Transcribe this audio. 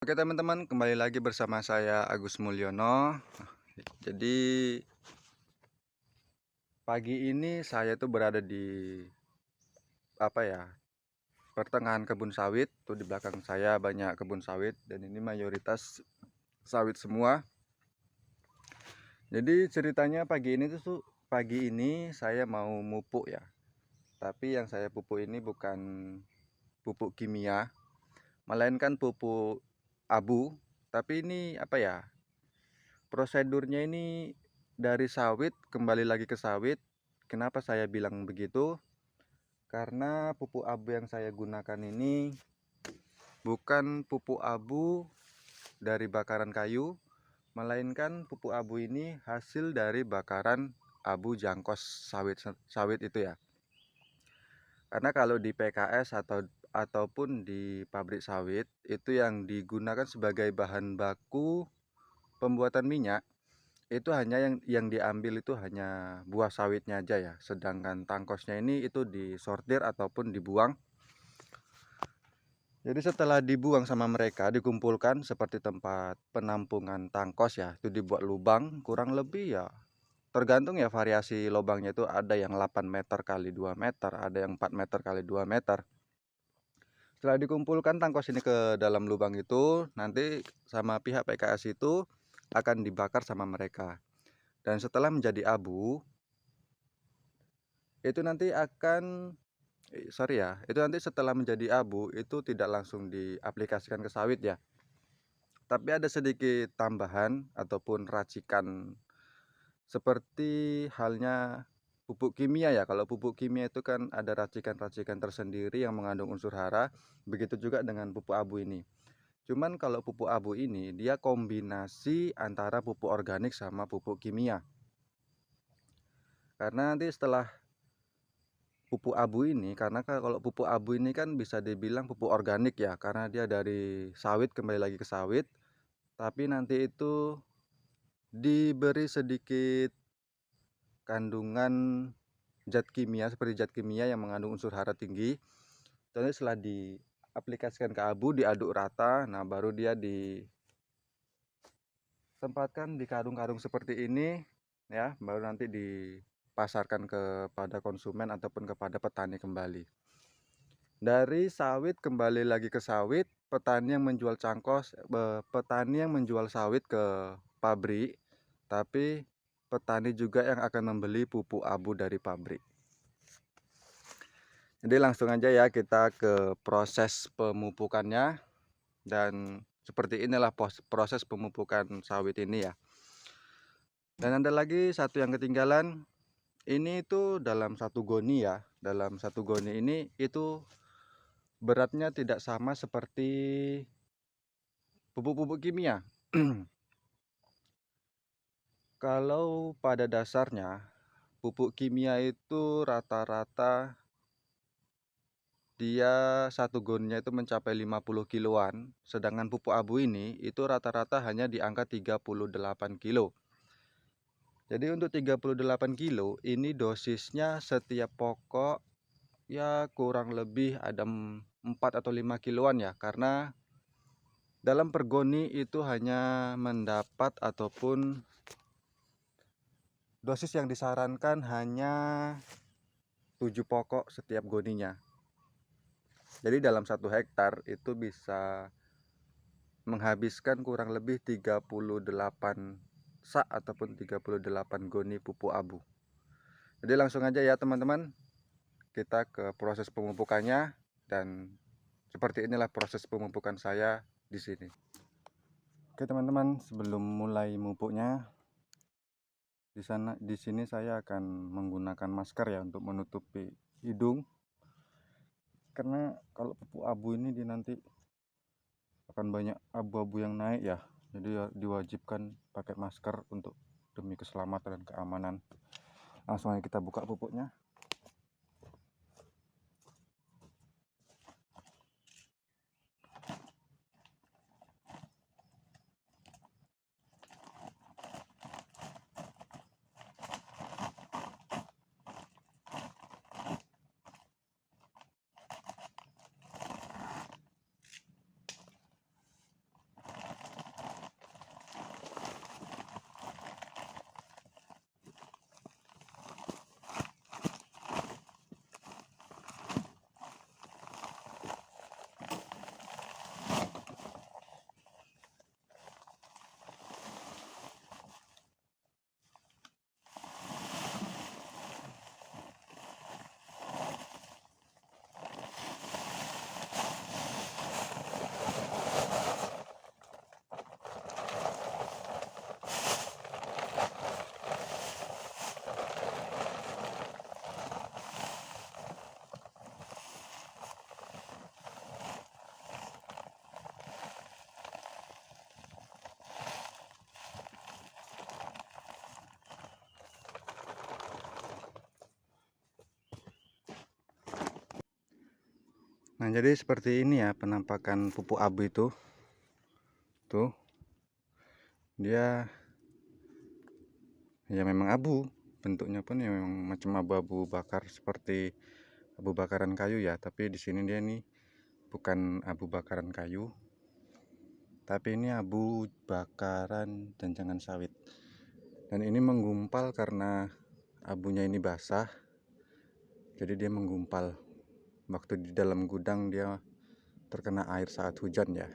Oke teman-teman, kembali lagi bersama saya Agus Mulyono. Jadi pagi ini saya tuh berada di pertengahan kebun sawit. Tuh di belakang saya banyak kebun sawit dan ini mayoritas sawit semua. Jadi ceritanya pagi ini saya mau mupuk ya. Tapi yang saya pupuk ini bukan pupuk kimia, melainkan pupuk abu. Tapi ini prosedurnya ini dari sawit kembali lagi ke sawit. Kenapa saya bilang begitu? Karena pupuk abu yang saya gunakan ini bukan pupuk abu dari bakaran kayu, melainkan pupuk abu ini hasil dari bakaran abu jangkos sawit itu ya. Karena kalau di PKS ataupun di pabrik sawit itu yang digunakan sebagai bahan baku pembuatan minyak itu hanya yang diambil itu hanya buah sawitnya aja ya, sedangkan tangkosnya ini itu disortir ataupun dibuang. Jadi setelah dibuang sama mereka, dikumpulkan seperti tempat penampungan tangkos ya, itu dibuat lubang kurang lebih ya, tergantung ya variasi lubangnya, itu ada yang 8 meter kali 2 meter, ada yang 4 meter kali 2 meter. Setelah dikumpulkan tangkos ini ke dalam lubang itu, nanti sama pihak PKS itu akan dibakar sama mereka. Dan setelah menjadi abu, itu nanti setelah menjadi abu itu tidak langsung diaplikasikan ke sawit ya. Tapi ada sedikit tambahan ataupun racikan seperti halnya pupuk kimia ya. Kalau pupuk kimia itu kan ada racikan-racikan tersendiri yang mengandung unsur hara. Begitu juga dengan pupuk abu ini. Cuman kalau pupuk abu ini dia kombinasi antara pupuk organik sama pupuk kimia. Karena nanti setelah pupuk abu ini, karena kalau pupuk abu ini kan bisa dibilang pupuk organik ya, karena dia dari sawit kembali lagi ke sawit. Tapi nanti itu diberi sedikit kandungan zat kimia seperti zat kimia yang mengandung unsur hara tinggi. Jadi setelah diaplikasikan ke abu, diaduk rata, nah baru dia ditempatkan di karung-karung seperti ini ya, baru nanti dipasarkan kepada konsumen ataupun kepada petani kembali. Dari sawit kembali lagi ke sawit, petani yang menjual sawit ke pabrik, tapi petani juga yang akan membeli pupuk abu dari pabrik. Jadi langsung aja ya kita ke proses pemupukannya, dan seperti inilah proses pemupukan sawit ini ya. Dan ada lagi satu yang ketinggalan, ini itu dalam satu goni ya, dalam satu goni ini itu beratnya tidak sama seperti pupuk-pupuk kimia. Kalau pada dasarnya pupuk kimia itu rata-rata dia satu gonnya itu mencapai 50 kiloan, sedangkan pupuk abu ini itu rata-rata hanya di angka 38 kilo. Jadi untuk 38 kilo ini dosisnya setiap pokok ya kurang lebih ada 4 atau 5 kiloan ya, karena dalam per goni itu hanya mendapat ataupun dosis yang disarankan hanya 7 pokok setiap goninya. Jadi dalam 1 hektar itu bisa menghabiskan kurang lebih 38 sak ataupun 38 goni pupuk abu. Jadi langsung aja ya teman-teman, kita ke proses pemupukannya, dan seperti inilah proses pemupukan saya di sini. Oke teman-teman, sebelum mulai mupuknya, di sini saya akan menggunakan masker ya untuk menutupi hidung, karena kalau pupuk abu ini nanti akan banyak abu-abu yang naik ya, jadi diwajibkan pakai masker untuk demi keselamatan dan keamanan. Langsung aja kita buka pupuknya. Nah, jadi seperti ini ya penampakan pupuk abu itu. Tuh, dia ya memang abu, bentuknya pun ya memang macam abu-abu bakar seperti abu bakaran kayu ya, tapi di sini dia nih bukan abu bakaran kayu, tapi ini abu bakaran janjangan sawit. Dan ini menggumpal karena abunya ini basah, jadi dia menggumpal. Waktu di dalam gudang dia terkena air saat hujan ya.